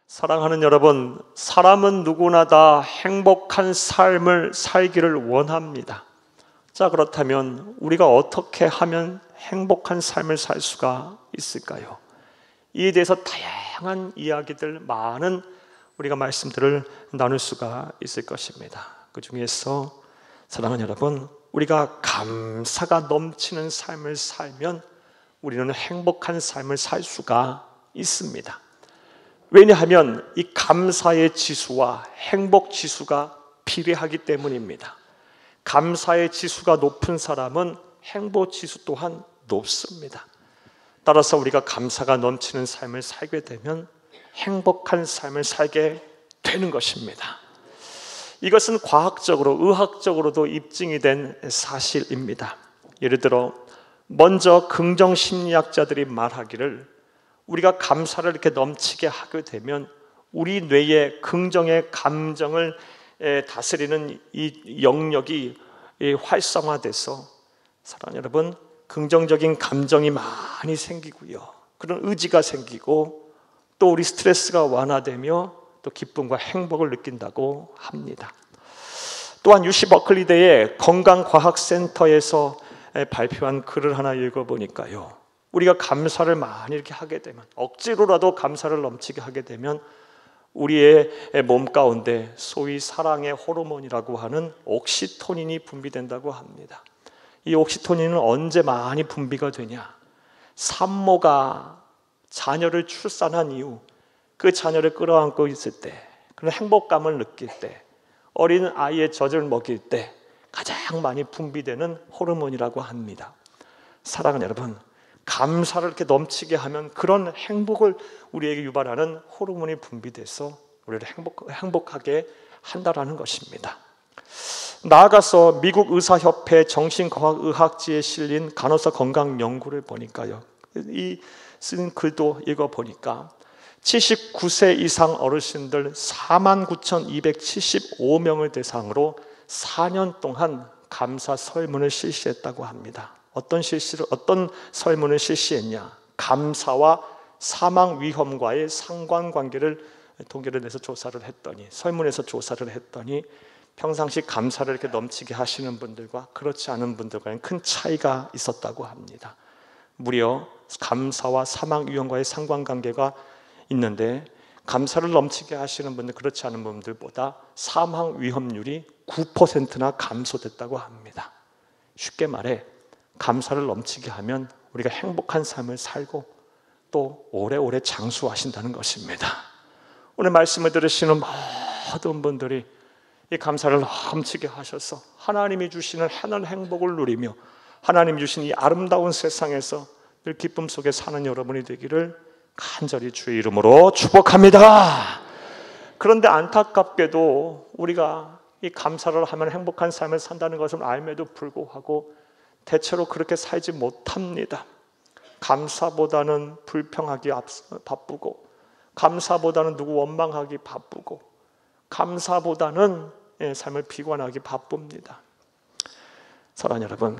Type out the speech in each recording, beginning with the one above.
사랑하는 여러분, 사람은 누구나 다 행복한 삶을 살기를 원합니다. 자, 그렇다면 우리가 어떻게 하면 행복한 삶을 살 수가 있을까요? 이에 대해서 다양한 이야기들, 많은 우리가 말씀들을 나눌 수가 있을 것입니다. 그 중에서 사랑하는 여러분, 우리가 감사가 넘치는 삶을 살면 우리는 행복한 삶을 살 수가 있습니다. 왜냐하면 이 감사의 지수와 행복 지수가 비례하기 때문입니다. 감사의 지수가 높은 사람은 행복 지수 또한 높습니다. 따라서 우리가 감사가 넘치는 삶을 살게 되면 행복한 삶을 살게 되는 것입니다. 이것은 과학적으로, 의학적으로도 입증이 된 사실입니다. 예를 들어 먼저 긍정심리학자들이 말하기를 우리가 감사를 이렇게 넘치게 하게 되면 우리 뇌의 긍정의 감정을 다스리는 이 영역이 활성화돼서, 사랑하는 여러분, 긍정적인 감정이 많이 생기고요, 그런 의지가 생기고 또 우리 스트레스가 완화되며 또 기쁨과 행복을 느낀다고 합니다. 또한 UC 버클리대의 건강과학센터에서 발표한 글을 하나 읽어보니까요, 우리가 감사를 많이 이렇게 하게 되면, 억지로라도 감사를 넘치게 하게 되면 우리의 몸 가운데 소위 사랑의 호르몬이라고 하는 옥시토닌이 분비된다고 합니다. 이 옥시토닌은 언제 많이 분비가 되냐? 산모가 자녀를 출산한 이후 그 자녀를 끌어안고 있을 때, 그런 행복감을 느낄 때, 어린 아이의 젖을 먹일 때 가장 많이 분비되는 호르몬이라고 합니다. 사랑하는 여러분, 감사를 이렇게 넘치게 하면 그런 행복을 우리에게 유발하는 호르몬이 분비돼서 우리를 행복하게 한다라는 것입니다. 나아가서 미국 의사협회 정신과학의학지에 실린 간호사 건강 연구를 보니까요, 이 쓴 글도 읽어보니까 79세 이상 어르신들 49,275명을 대상으로 4년 동안 감사 설문을 실시했다고 합니다. 어떤 설문을 실시했냐? 감사와 사망 위험과의 상관관계를 통계를 내서 조사를 했더니, 설문에서 조사를 했더니 평상시 감사를 이렇게 넘치게 하시는 분들과 그렇지 않은 분들과는 큰 차이가 있었다고 합니다. 무려 감사와 사망 위험과의 상관관계가 있는데, 감사를 넘치게 하시는 분들, 그렇지 않은 분들보다 사망 위험률이 9%나 감소됐다고 합니다. 쉽게 말해 감사를 넘치게 하면 우리가 행복한 삶을 살고 또 오래오래 장수하신다는 것입니다. 오늘 말씀을 들으시는 모든 분들이 이 감사를 넘치게 하셔서 하나님이 주시는 하늘 행복을 누리며 하나님이 주신 이 아름다운 세상에서 늘 기쁨 속에 사는 여러분이 되기를 간절히 주의 이름으로 축복합니다. 그런데 안타깝게도 우리가 이 감사를 하면 행복한 삶을 산다는 것을 알매도 불구하고 대체로 그렇게 살지 못합니다. 감사보다는 불평하기 바쁘고, 감사보다는 누구 원망하기 바쁘고, 감사보다는 삶을 비관하기 바쁩니다. 사랑하는 여러분,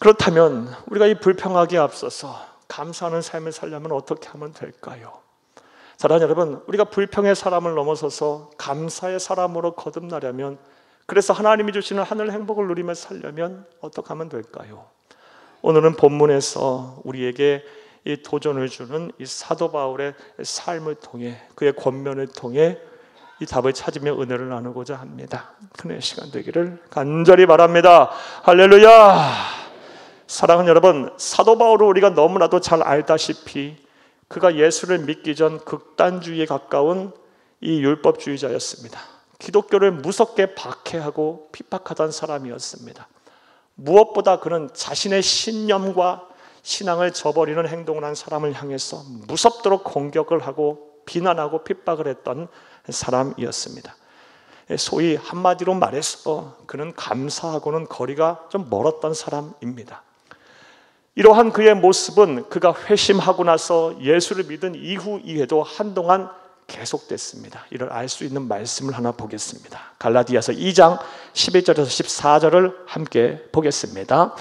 그렇다면 우리가 이 불평하기에 앞서서 감사하는 삶을 살려면 어떻게 하면 될까요? 사랑하는 여러분, 우리가 불평의 사람을 넘어서서 감사의 사람으로 거듭나려면, 그래서 하나님이 주시는 하늘 행복을 누리며 살려면 어떻게 하면 될까요? 오늘은 본문에서 우리에게 이 도전을 주는 이 사도 바울의 삶을 통해, 그의 권면을 통해 이 답을 찾으며 은혜를 나누고자 합니다. 그의 시간 되기를 간절히 바랍니다. 할렐루야! 사랑하는 여러분, 사도 바울을 우리가 너무나도 잘 알다시피 그가 예수를 믿기 전 극단주의에 가까운 이 율법주의자였습니다. 기독교를 무섭게 박해하고 핍박하던 사람이었습니다. 무엇보다 그는 자신의 신념과 신앙을 저버리는 행동을 한 사람을 향해서 무섭도록 공격을 하고 비난하고 핍박을 했던 사람이었습니다. 소위 한마디로 말해서 그는 감사하고는 거리가 좀 멀었던 사람입니다. 이러한 그의 모습은 그가 회심하고 나서 예수를 믿은 이후에도 한동안 계속됐습니다. 이를 알 수 있는 말씀을 하나 보겠습니다. 갈라디아서 2장 11절에서 14절을 함께 보겠습니다.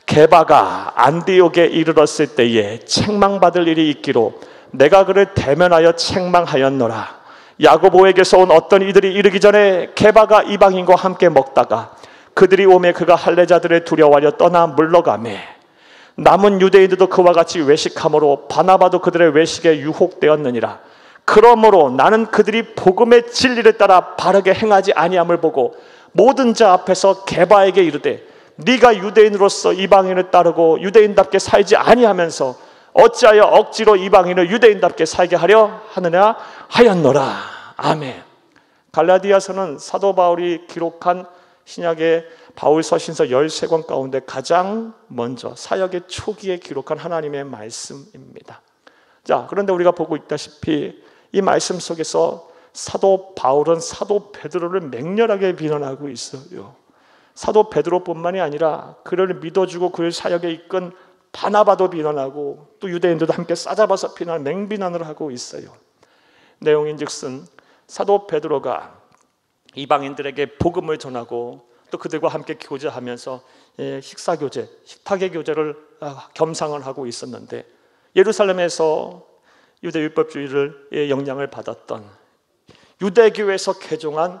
게바가 안디옥에 이르렀을 때에 책망받을 일이 있기로 내가 그를 대면하여 책망하였노라. 야고보에게서 온 어떤 이들이 이르기 전에 게바가 이방인과 함께 먹다가 그들이 오매 그가 할례자들의 두려워하여 떠나 물러가매 남은 유대인들도 그와 같이 외식함으로 바나바도 그들의 외식에 유혹되었느니라. 그러므로 나는 그들이 복음의 진리를 따라 바르게 행하지 아니함을 보고 모든 자 앞에서 게바에게 이르되 네가 유대인으로서 이방인을 따르고 유대인답게 살지 아니하면서 어찌하여 억지로 이방인을 유대인답게 살게 하려 하느냐 하였노라. 아멘. 갈라디아서는 사도 바울이 기록한 신약의 바울 서신서 13권 가운데 가장 먼저 사역의 초기에 기록한 하나님의 말씀입니다. 자, 그런데 우리가 보고 있다시피 이 말씀 속에서 사도 바울은 사도 베드로를 맹렬하게 비난하고 있어요. 사도 베드로뿐만이 아니라 그를 믿어주고 그를 사역에 이끈 바나바도 비난하고 또 유대인들도 함께 싸잡아서 맹비난을 하고 있어요. 내용인즉슨 사도 베드로가 이방인들에게 복음을 전하고 또 그들과 함께 교제하면서 식사교제, 식탁의 교제를 겸상을 하고 있었는데 예루살렘에서 유대율법주의를 영향을 받았던 유대교에서 개종한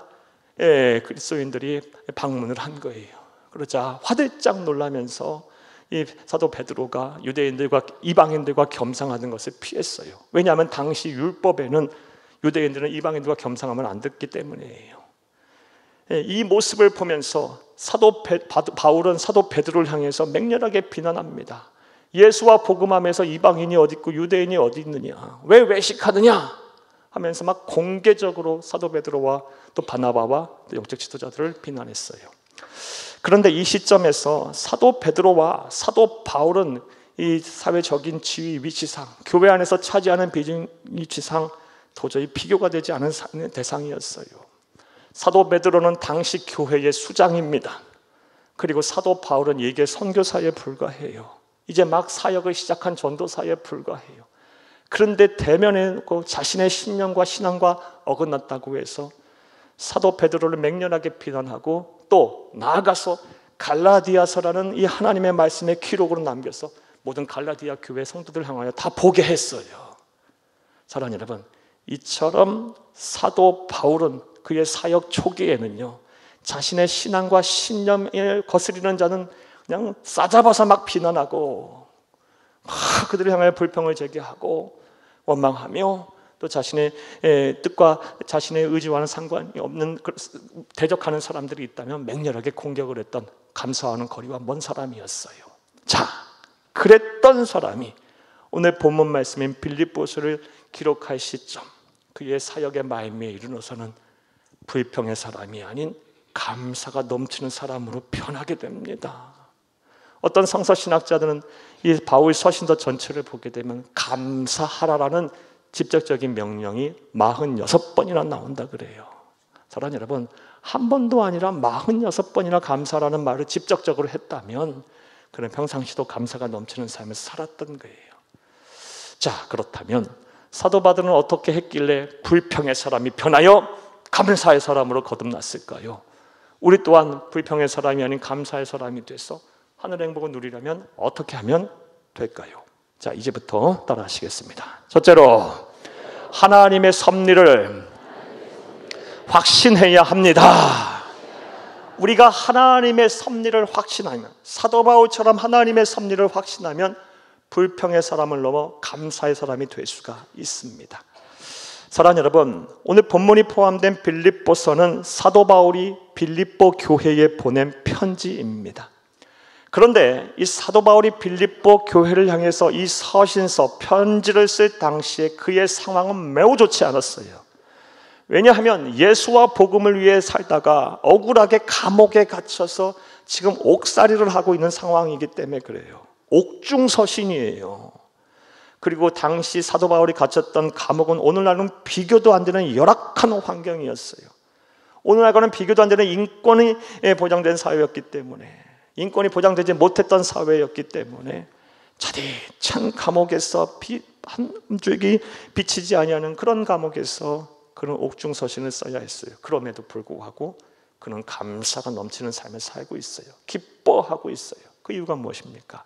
그리스도인들이 방문을 한 거예요. 그러자 화들짝 놀라면서 이 사도 베드로가 유대인들과 이방인들과 겸상하는 것을 피했어요. 왜냐하면 당시 율법에는 유대인들은 이방인들과 겸상하면 안 됐기 때문이에요. 이 모습을 보면서 바울은 사도 베드로를 향해서 맹렬하게 비난합니다. 예수와 복음하면서 이방인이 어디 있고 유대인이 어디 있느냐, 왜 외식하느냐 하면서 막 공개적으로 사도 베드로와 또 바나바와 또 영적 지도자들을 비난했어요. 그런데 이 시점에서 사도 베드로와 사도 바울은 이 사회적인 지위 위치상, 교회 안에서 차지하는 비중 위치상 도저히 비교가 되지 않은 대상이었어요. 사도 베드로는 당시 교회의 수장입니다. 그리고 사도 바울은 예계 선교사에 불과해요. 이제 막 사역을 시작한 전도사에 불과해요. 그런데 대면에 자신의 신념과 신앙과 어긋났다고 해서 사도 베드로를 맹렬하게 비난하고 또 나아가서 갈라디아서라는 이 하나님의 말씀의 기록으로 남겨서 모든 갈라디아 교회 성도들 향하여 다 보게 했어요. 사랑하는 여러분, 이처럼 사도 바울은 그의 사역 초기에는요, 자신의 신앙과 신념을 거스리는 자는 그냥 싸잡아서 막 비난하고 막 그들을 향하여 불평을 제기하고 원망하며 또 자신의 뜻과 자신의 의지와는 상관이 없는 대적하는 사람들이 있다면 맹렬하게 공격을 했던 감사하는 거리와 먼 사람이었어요. 자, 그랬던 사람이 오늘 본문 말씀인 빌립보서를 기록할 시점, 그의 사역의 말미에 이르러서는 불평의 사람이 아닌 감사가 넘치는 사람으로 변하게 됩니다. 어떤 성서신학자들은 이 바울 서신서 전체를 보게 되면 감사하라라는 직접적인 명령이 46번이나 나온다 그래요. 사랑하는 여러분, 한 번도 아니라 46번이나 감사라는 말을 직접적으로 했다면 그는 평상시도 감사가 넘치는 삶을 살았던 거예요. 자, 그렇다면 사도 바울은 어떻게 했길래 불평의 사람이 변하여 감사의 사람으로 거듭났을까요? 우리 또한 불평의 사람이 아닌 감사의 사람이 돼서 하늘의 행복을 누리려면 어떻게 하면 될까요? 자, 이제부터 따라 하시겠습니다. 첫째로, 하나님의 섭리를 확신해야 합니다. 우리가 하나님의 섭리를 확신하면, 사도 바울처럼 하나님의 섭리를 확신하면 불평의 사람을 넘어 감사의 사람이 될 수가 있습니다. 사랑하는 여러분, 오늘 본문이 포함된 빌립보서는 사도 바울이 빌립보 교회에 보낸 편지입니다. 그런데 이 사도 바울이 빌립보 교회를 향해서 이 서신서, 편지를 쓸 당시에 그의 상황은 매우 좋지 않았어요. 왜냐하면 예수와 복음을 위해 살다가 억울하게 감옥에 갇혀서 지금 옥살이를 하고 있는 상황이기 때문에 그래요. 옥중서신이에요. 그리고 당시 사도 바울이 갇혔던 감옥은 오늘날은 비교도 안 되는 열악한 환경이었어요. 오늘날과는 비교도 안 되는 인권이 보장된 사회였기 때문에, 인권이 보장되지 못했던 사회였기 때문에 차디찬 감옥에서 한 줄기 비치지 아니하는 그런 감옥에서 그런 옥중서신을 써야 했어요. 그럼에도 불구하고 그는 감사가 넘치는 삶을 살고 있어요. 기뻐하고 있어요. 그 이유가 무엇입니까?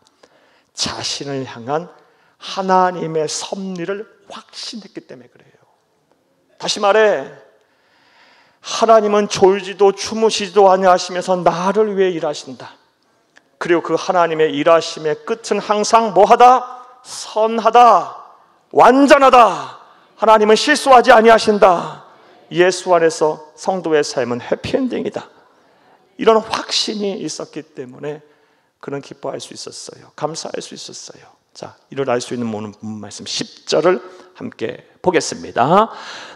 자신을 향한 하나님의 섭리를 확신했기 때문에 그래요. 다시 말해, 하나님은 졸지도 주무시지도 아니하시면서 나를 위해 일하신다. 그리고 그 하나님의 일하심의 끝은 항상 뭐하다? 선하다, 완전하다. 하나님은 실수하지 아니하신다. 예수 안에서 성도의 삶은 해피엔딩이다. 이런 확신이 있었기 때문에 그는 기뻐할 수 있었어요. 감사할 수 있었어요. 자, 이를 알 수 있는 모든 말씀 10절을 함께 보겠습니다.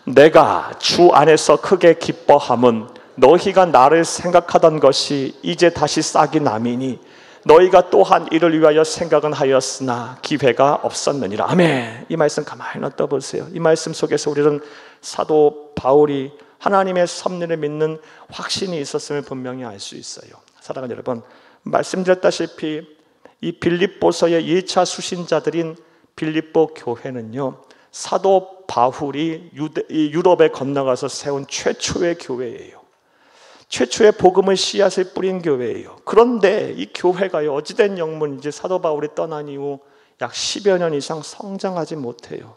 내가 주 안에서 크게 기뻐함은 너희가 나를 생각하던 것이 이제 다시 싹이 남이니 너희가 또한 이를 위하여 생각은 하였으나 기회가 없었느니라. 아멘. 이 말씀 가만히 놔둬보세요. 이 말씀 속에서 우리는 사도 바울이 하나님의 섭리를 믿는 확신이 있었음을 분명히 알 수 있어요. 사랑하는 여러분, 말씀드렸다시피 이 빌립보서의 1차 수신자들인 빌립보 교회는요, 사도 바울이 유럽에 건너가서 세운 최초의 교회예요. 최초의 복음의 씨앗을 뿌린 교회예요. 그런데 이 교회가요, 어찌된 영문인지 사도 바울이 떠난 이후 약 10여 년 이상 성장하지 못해요.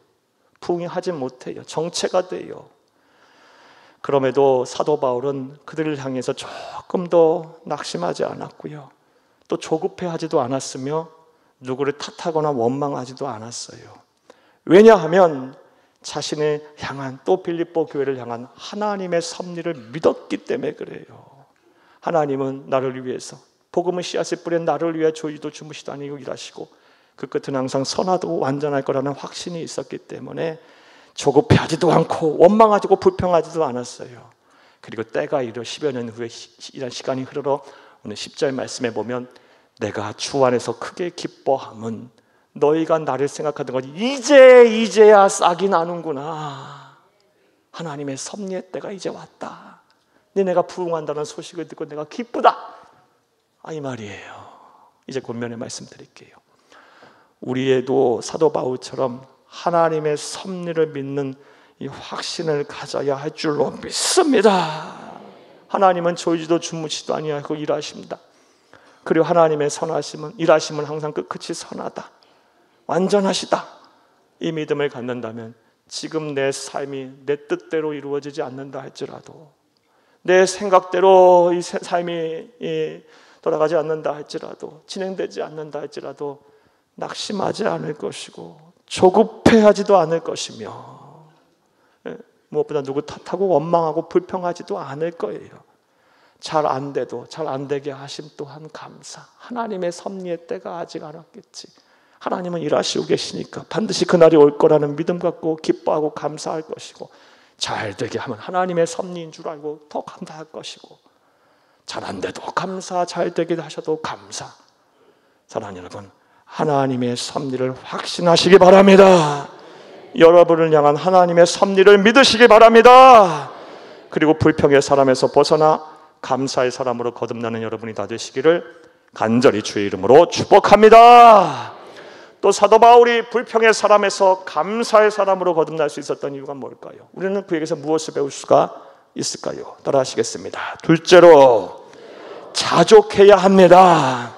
부흥하지 못해요. 정체가 돼요. 그럼에도 사도 바울은 그들을 향해서 조금 더 낙심하지 않았고요, 또 조급해하지도 않았으며 누구를 탓하거나 원망하지도 않았어요. 왜냐하면 자신을 향한, 또 빌립보 교회를 향한 하나님의 섭리를 믿었기 때문에 그래요. 하나님은 나를 위해서 복음의 씨앗을 뿌린 나를 위해 조이도 주무시도 아니고 일하시고 그 끝은 항상 선하고 완전할 거라는 확신이 있었기 때문에 조급해하지도 않고 원망하지도 불평하지도 않았어요. 그리고 때가 이르 10여 년 후에 이런 시간이 흐르러 오늘 10절 말씀에 보면 내가 주 안에서 크게 기뻐함은 너희가 나를 생각하던 것 이제야 싹이 나는구나. 하나님의 섭리의 때가 이제 왔다. 내가 부흥한다는 소식을 듣고 내가 기쁘다. 이 말이에요. 이제 권면의 말씀 드릴게요. 우리에도 사도 바울처럼 하나님의 섭리를 믿는 이 확신을 가져야 할 줄로 믿습니다. 하나님은 졸지도 주무시도 아니하고 일하십니다. 그리고 하나님의 선하심은, 일하심은 항상 끝끝이 선하다, 완전하시다. 이 믿음을 갖는다면 지금 내 삶이 내 뜻대로 이루어지지 않는다 할지라도, 내 생각대로 이 삶이 돌아가지 않는다 할지라도, 진행되지 않는다 할지라도 낙심하지 않을 것이고 조급해하지도 않을 것이며 무엇보다 누구 탓하고 원망하고 불평하지도 않을 거예요. 잘 안 돼도 잘 안 되게 하심 또한 감사. 하나님의 섭리의 때가 아직 안 왔겠지. 하나님은 일하시고 계시니까 반드시 그날이 올 거라는 믿음 갖고 기뻐하고 감사할 것이고, 잘 되게 하면 하나님의 섭리인 줄 알고 더 감사할 것이고, 잘 안 돼도 감사, 잘 되게 하셔도 감사. 사랑하는 여러분, 하나님의 섭리를 확신하시기 바랍니다. 여러분을 향한 하나님의 섭리를 믿으시기 바랍니다. 그리고 불평의 사람에서 벗어나 감사의 사람으로 거듭나는 여러분이 다 되시기를 간절히 주의 이름으로 축복합니다. 또 사도 바울이 불평의 사람에서 감사의 사람으로 거듭날 수 있었던 이유가 뭘까요? 우리는 그에게서 무엇을 배울 수가 있을까요? 따라 하시겠습니다. 둘째로, 자족해야 합니다.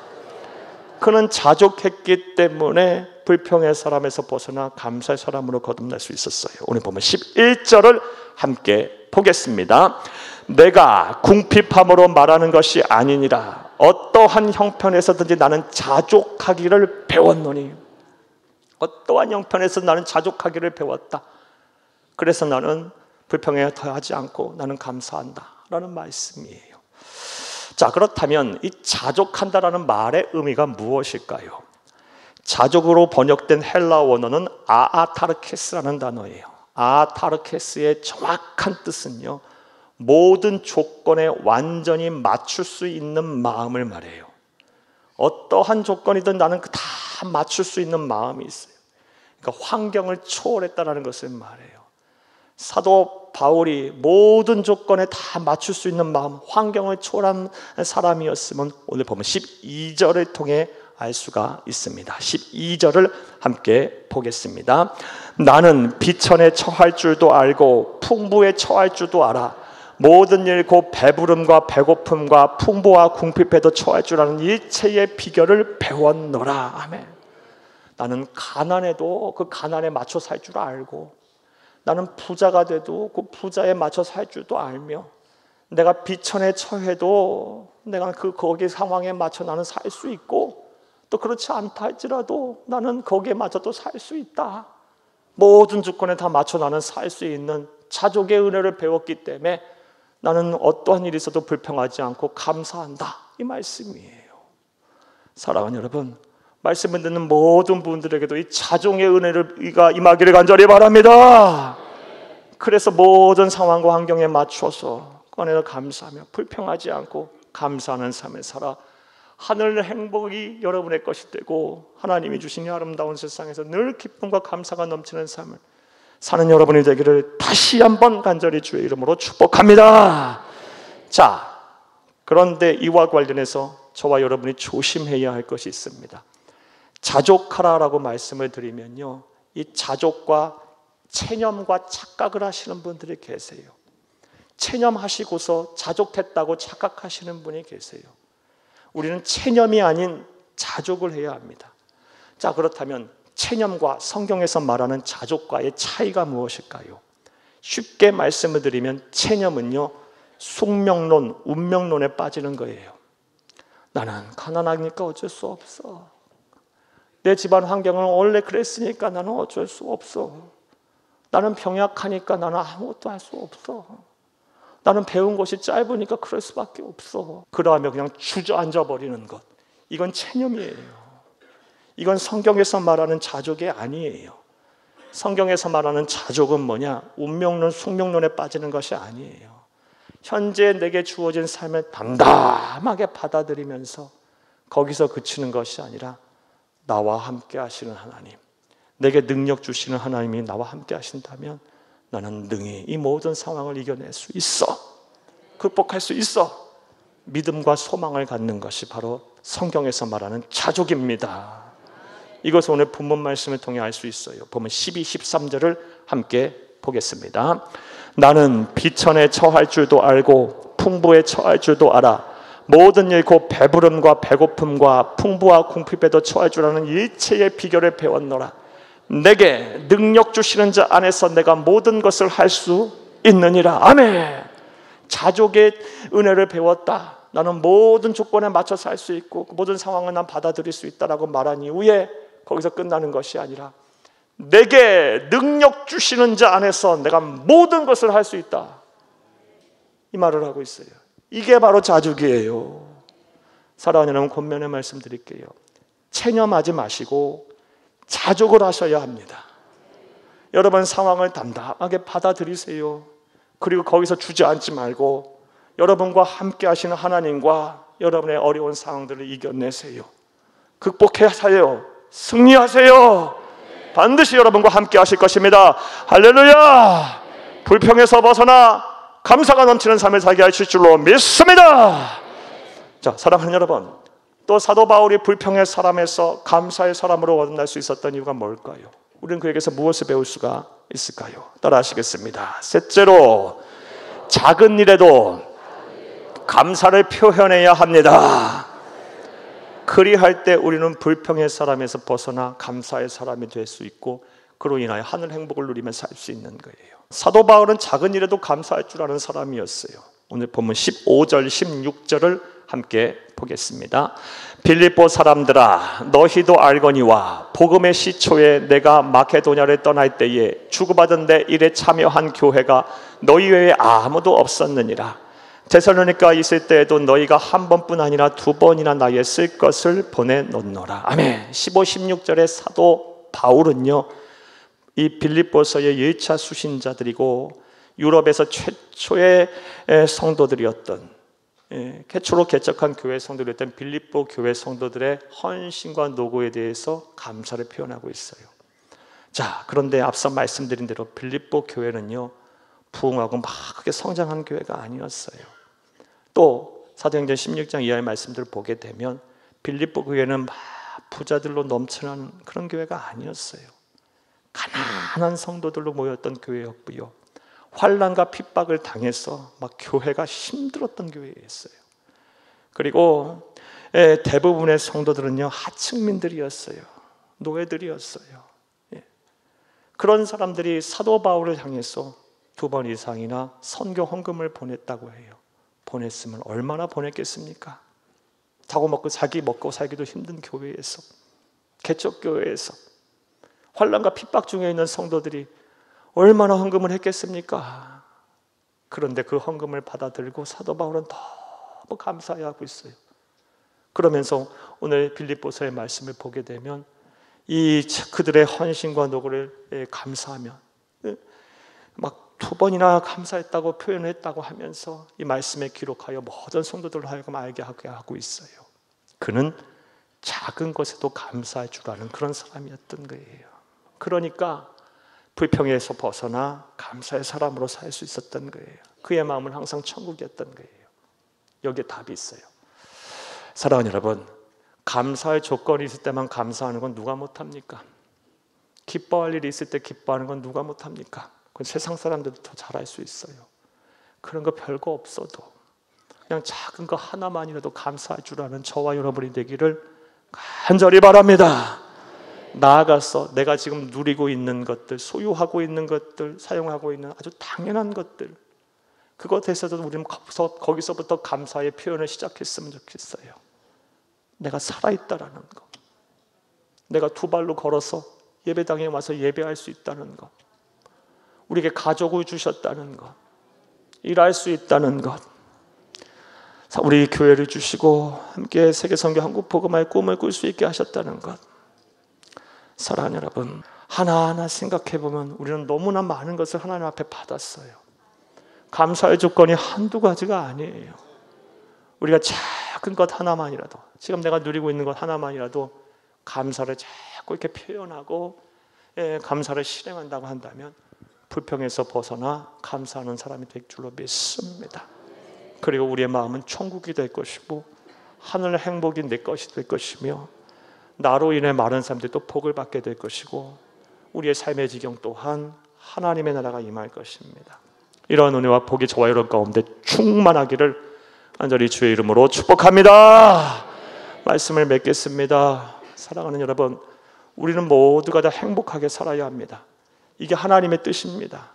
그는 자족했기 때문에 불평의 사람에서 벗어나 감사의 사람으로 거듭날 수 있었어요. 오늘 보면 11절을 함께 보겠습니다. 내가 궁핍함으로 말하는 것이 아니니라. 어떠한 형편에서든지 나는 자족하기를 배웠노니. 어떠한 형편에서 나는 자족하기를 배웠다. 그래서 나는 불평에 더하지 않고 나는 감사한다 라는 말씀이에요. 자, 그렇다면 이 자족한다라는 말의 의미가 무엇일까요? 자족으로 번역된 헬라 원어는 아아타르케스라는 단어예요. 아아타르케스의 정확한 뜻은요, 모든 조건에 완전히 맞출 수 있는 마음을 말해요. 어떠한 조건이든 나는 다 맞출 수 있는 마음이 있어요. 그러니까 환경을 초월했다는 것을 말해요. 사도 바울이 모든 조건에 다 맞출 수 있는 마음, 환경을 초월한 사람이었으면 오늘 보면 12절을 통해 알 수가 있습니다. 12절을 함께 보겠습니다. 나는 비천에 처할 줄도 알고 풍부에 처할 줄도 알아. 모든 일 곧 배부름과 배고픔과 풍부와 궁핍에도 처할 줄 아는 일체의 비결을 배웠노라. 아멘. 나는 가난해도 그 가난에 맞춰 살 줄 알고, 나는 부자가 돼도 그 부자에 맞춰 살 줄도 알며 내가 비천에 처해도 내가 거기 상황에 맞춰 나는 살 수 있고 또 그렇지 않다 할지라도 나는 거기에 맞춰 또 살 수 있다. 모든 조건에 다 맞춰 나는 살 수 있는 자족의 은혜를 배웠기 때문에 나는 어떠한 일이 있어도 불평하지 않고 감사한다. 이 말씀이에요. 사랑하는 여러분, 말씀을 듣는 모든 분들에게도 이 자족의 은혜가 임하기를 간절히 바랍니다. 그래서 모든 상황과 환경에 맞춰서 꺼내서 감사하며 불평하지 않고 감사하는 삶을 살아 하늘 행복이 여러분의 것이 되고 하나님이 주신 이 아름다운 세상에서 늘 기쁨과 감사가 넘치는 삶을 사는 여러분이 되기를 다시 한번 간절히 주의 이름으로 축복합니다. 자, 그런데 이와 관련해서 저와 여러분이 조심해야 할 것이 있습니다. 자족하라라고 말씀을 드리면요, 이 자족과 체념과 착각을 하시는 분들이 계세요. 체념하시고서 자족했다고 착각하시는 분이 계세요. 우리는 체념이 아닌 자족을 해야 합니다. 자, 그렇다면 체념과 성경에서 말하는 자족과의 차이가 무엇일까요? 쉽게 말씀을 드리면 체념은요, 숙명론, 운명론에 빠지는 거예요. 나는 가난하니까 어쩔 수 없어. 내 집안 환경은 원래 그랬으니까 나는 어쩔 수 없어. 나는 병약하니까 나는 아무것도 할 수 없어. 나는 배운 것이 짧으니까 그럴 수밖에 없어. 그러하며 그냥 주저앉아 버리는 것, 이건 체념이에요. 이건 성경에서 말하는 자족이 아니에요. 성경에서 말하는 자족은 뭐냐? 운명론, 숙명론에 빠지는 것이 아니에요. 현재 내게 주어진 삶을 담담하게 받아들이면서 거기서 그치는 것이 아니라 나와 함께 하시는 하나님, 내게 능력 주시는 하나님이 나와 함께 하신다면 나는 능히 이 모든 상황을 이겨낼 수 있어. 극복할 수 있어. 믿음과 소망을 갖는 것이 바로 성경에서 말하는 자족입니다. 이것을 오늘 본문 말씀을 통해 알 수 있어요. 보면 12, 13절을 함께 보겠습니다. 나는 비천에 처할 줄도 알고 풍부에 처할 줄도 알아. 모든 일 곧 배부름과 배고픔과 풍부와 궁핍에도 처할 줄 아는 일체의 비결을 배웠노라. 내게 능력 주시는 자 안에서 내가 모든 것을 할 수 있느니라. 아멘. 자족의 은혜를 배웠다. 나는 모든 조건에 맞춰서 할 수 있고 모든 상황을 난 받아들일 수 있다라고 말한 이후에 거기서 끝나는 것이 아니라 내게 능력 주시는 자 안에서 내가 모든 것을 할 수 있다. 이 말을 하고 있어요. 이게 바로 자족이에요. 사랑하는 여러분, 권면의 말씀 드릴게요. 체념하지 마시고 자족을 하셔야 합니다. 여러분 상황을 담담하게 받아들이세요. 그리고 거기서 주저앉지 말고 여러분과 함께 하시는 하나님과 여러분의 어려운 상황들을 이겨내세요. 극복하세요. 승리하세요. 반드시 여러분과 함께 하실 것입니다. 할렐루야. 불평에서 벗어나 감사가 넘치는 삶을 살게 하실 줄로 믿습니다. 자, 사랑하는 여러분, 또 사도 바울이 불평의 사람에서 감사의 사람으로 거듭날 수 있었던 이유가 뭘까요? 우리는 그에게서 무엇을 배울 수가 있을까요? 따라 하시겠습니다. 셋째로, 작은 일에도 감사를 표현해야 합니다. 그리할 때 우리는 불평의 사람에서 벗어나 감사의 사람이 될 수 있고 그로 인하여 하늘 행복을 누리며 살 수 있는 거예요. 사도 바울은 작은 일에도 감사할 줄 아는 사람이었어요. 오늘 본문 15절 16절을 함께 보겠습니다. 빌립보 사람들아, 너희도 알거니와 복음의 시초에 내가 마케도냐를 떠날 때에 주고받은 내 일에 참여한 교회가 너희 외에 아무도 없었느니라. 데살로니가 있을 때에도 너희가 한 번뿐 아니라 두 번이나 나의 쓸 것을 보내놓노라. 아멘. 15, 16절의 사도 바울은요, 이 빌립보서의 1차 수신자들이고 유럽에서 최초의 성도들이었던, 최초로 개척한 교회 성도들이었던 빌립보 교회 성도들의 헌신과 노고에 대해서 감사를 표현하고 있어요. 자, 그런데 앞서 말씀드린 대로 빌립보 교회는요, 부흥하고 막 크게 성장한 교회가 아니었어요. 또 사도행전 16장 이하의 말씀들을 보게 되면 빌립보 교회는 막 부자들로 넘쳐나는 그런 교회가 아니었어요. 가난한 성도들로 모였던 교회였고요, 환난과 핍박을 당해서 막 교회가 힘들었던 교회였어요. 그리고 대부분의 성도들은요, 하층민들이었어요. 노예들이었어요. 그런 사람들이 사도 바울을 향해서 2번 이상이나 선교 헌금을 보냈다고 해요. 보냈으면 얼마나 보냈겠습니까? 자기 먹고 살기도 힘든 교회에서, 개척교회에서 환난과 핍박 중에 있는 성도들이 얼마나 헌금을 했겠습니까? 그런데 그 헌금을 받아들고 사도 바울은 너무 감사해하고 있어요. 그러면서 오늘 빌립보서의 말씀을 보게 되면 그들의 헌신과 노고를 감사하며 막 2번이나 감사했다고 표현했다고 하면서 이 말씀에 기록하여 모든 성도들로 하여금 알게 하고 있어요. 그는 작은 것에도 감사할 줄 아는 그런 사람이었던 거예요. 그러니까 불평에서 벗어나 감사의 사람으로 살 수 있었던 거예요. 그의 마음은 항상 천국이었던 거예요. 여기에 답이 있어요. 사랑하는 여러분, 감사의 조건이 있을 때만 감사하는 건 누가 못합니까? 기뻐할 일이 있을 때 기뻐하는 건 누가 못합니까? 그건 세상 사람들도 더 잘할 수 있어요. 그런 거 별거 없어도 그냥 작은 거 하나만이라도 감사할 줄 아는 저와 여러분이 되기를 간절히 바랍니다. 나아가서 내가 지금 누리고 있는 것들, 소유하고 있는 것들, 사용하고 있는 아주 당연한 것들, 그것에서도 우리는 거기서부터 감사의 표현을 시작했으면 좋겠어요. 내가 살아있다라는 것, 내가 2발로 걸어서 예배당에 와서 예배할 수 있다는 것, 우리에게 가족을 주셨다는 것, 일할 수 있다는 것, 우리 교회를 주시고 함께 세계선교 한국복음화의 꿈을 꿀 수 있게 하셨다는 것. 사랑하는 여러분, 하나하나 생각해보면 우리는 너무나 많은 것을 하나님 앞에 받았어요. 감사의 조건이 한두 가지가 아니에요. 우리가 작은 것 하나만이라도, 지금 내가 누리고 있는 것 하나만이라도 감사를 자꾸 이렇게 표현하고 감사를 실행한다고 한다면 불평에서 벗어나 감사하는 사람이 될 줄로 믿습니다. 그리고 우리의 마음은 천국이 될 것이고 하늘 행복이 내 것이 될 것이며 나로 인해 많은 사람들이 또 복을 받게 될 것이고 우리의 삶의 지경 또한 하나님의 나라가 임할 것입니다. 이러한 은혜와 복이 저와 여러분 가운데 충만하기를 간절히 주의 이름으로 축복합니다. 말씀을 맺겠습니다. 사랑하는 여러분, 우리는 모두가 다 행복하게 살아야 합니다. 이게 하나님의 뜻입니다.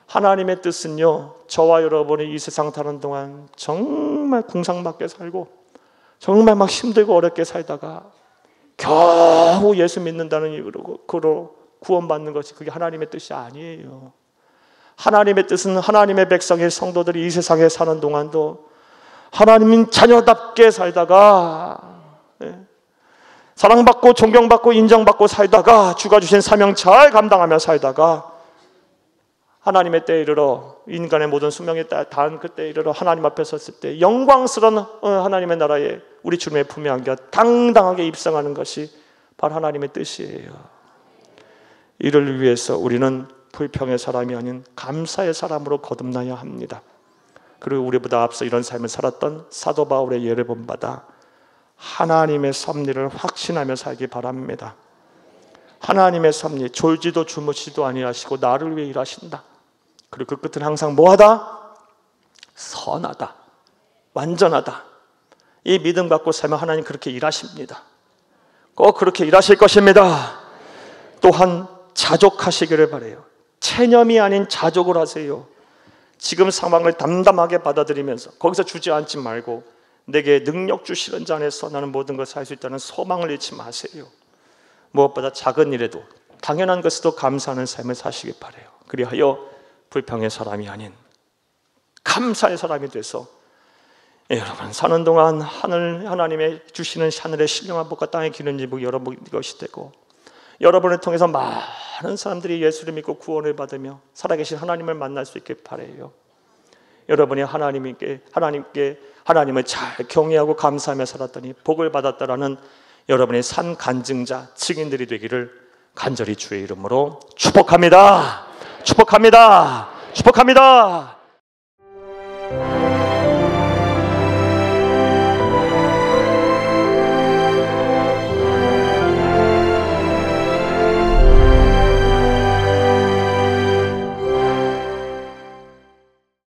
하나님의 뜻은요, 저와 여러분이 이 세상 사는 동안 정말 궁상맞게 살고 정말 막 힘들고 어렵게 살다가 겨우 예수 믿는다는 이유로 구원받는 것이 그게 하나님의 뜻이 아니에요. 하나님의 뜻은 하나님의 백성의 성도들이 이 세상에 사는 동안도 하나님 자녀답게 살다가 사랑받고 존경받고 인정받고 살다가 주가 주신 사명 잘 감당하며 살다가 하나님의 때에 이르러 인간의 모든 수명이 다한 그때에 이르러 하나님 앞에 섰을 때 영광스러운 하나님의 나라에 우리 주님의 품에 안겨 당당하게 입성하는 것이 바로 하나님의 뜻이에요. 이를 위해서 우리는 불평의 사람이 아닌 감사의 사람으로 거듭나야 합니다. 그리고 우리보다 앞서 이런 삶을 살았던 사도 바울의 예를 본받아 하나님의 섭리를 확신하며 살기 바랍니다. 하나님의 섭리, 졸지도 주무시지도 아니하시고 나를 위해 일하신다. 그리고 그 끝은 항상 뭐하다? 선하다, 완전하다. 이 믿음 갖고 살면 하나님 그렇게 일하십니다. 꼭 그렇게 일하실 것입니다. 또한 자족하시기를 바라요. 체념이 아닌 자족을 하세요. 지금 상황을 담담하게 받아들이면서 거기서 주저앉지 말고 내게 능력 주시는 자 안에서 나는 모든 것을 할 수 있다는 소망을 잃지 마세요. 무엇보다 작은 일에도 당연한 것에도 감사하는 삶을 사시기 바라요. 그리하여 불평의 사람이 아닌 감사의 사람이 돼서 여러분 사는 동안 하나님의 주시는 하늘의 신령한 복과 땅의 기름 부음이 여러분 것이 되고 여러분을 통해서 많은 사람들이 예수를 믿고 구원을 받으며 살아계신 하나님을 만날 수 있길 바라요. 여러분이 하나님을 잘 경외하고 감사하며 살았더니 복을 받았다라는 여러분의 산 간증자, 증인들이 되기를 간절히 주의 이름으로 축복합니다. 축복합니다. 축복합니다.